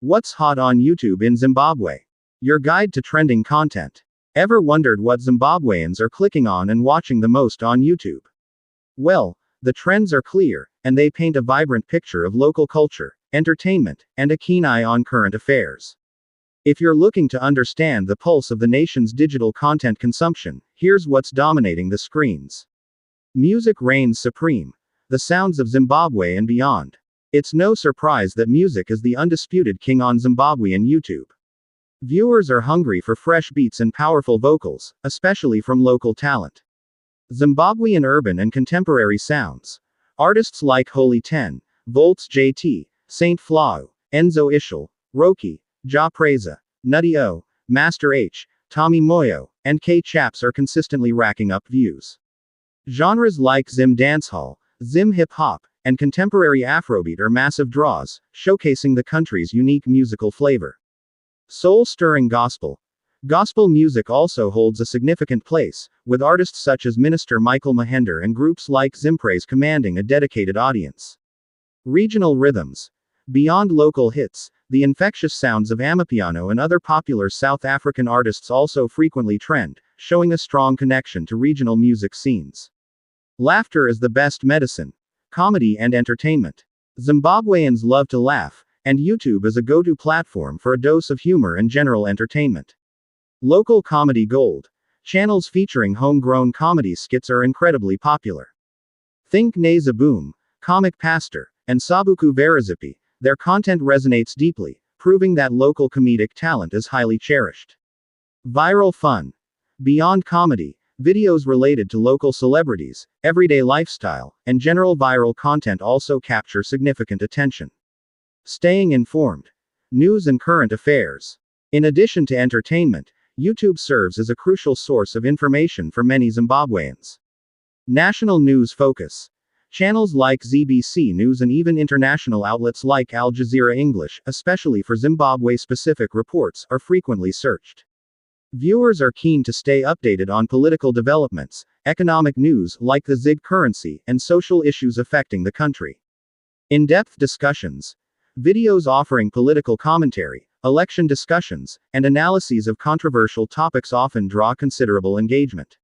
What's hot on YouTube in Zimbabwe? Your guide to trending content. Ever wondered what Zimbabweans are clicking on and watching the most on YouTube? Well, the trends are clear, and they paint a vibrant picture of local culture, entertainment, and a keen eye on current affairs. If you're looking to understand the pulse of the nation's digital content consumption, here's what's dominating the screens. Music reigns supreme. The sounds of Zimbabwe and beyond. It's no surprise that music is the undisputed king on Zimbabwean YouTube. Viewers are hungry for fresh beats and powerful vocals, especially from local talent. Zimbabwean urban and contemporary sounds. Artists like Holy 10, Voltz JT, SaintFloew, Enzo Ishall, Roki, Jah Prayzah, Nutty O, Master H, Tamy Moyo, and Kae Chaps are consistently racking up views. Genres like ZimDancehall, Zim Hip Hop, and contemporary Afrobeat are massive draws, showcasing the country's unique musical flavor. Soul-stirring gospel. Gospel music also holds a significant place, with artists such as Minister Michael Mahender and groups like Zim Prayzah commanding a dedicated audience. Regional rhythms. Beyond local hits, the infectious sounds of Amapiano and other popular South African artists also frequently trend, showing a strong connection to regional music scenes. Laughter is the best medicine. Comedy and entertainment. Zimbabweans love to laugh, and YouTube is a go-to platform for a dose of humor and general entertainment. Local comedy gold. Channels featuring homegrown comedy skits are incredibly popular. Think Neza Boom, Comic Pastor, and Sabuku Verazipi. Their content resonates deeply, proving that local comedic talent is highly cherished. Viral fun. Beyond comedy, videos related to local celebrities, everyday lifestyle, and general viral content also capture significant attention. Staying informed. News and current affairs. In addition to entertainment, YouTube serves as a crucial source of information for many Zimbabweans. National news focus. Channels like ZBC News and even international outlets like Al Jazeera English, especially for Zimbabwe-specific reports, are frequently searched. Viewers are keen to stay updated on political developments, economic news like the ZiG currency, and social issues affecting the country. In-depth discussions. Videos offering political commentary, election discussions, and analyses of controversial topics often draw considerable engagement.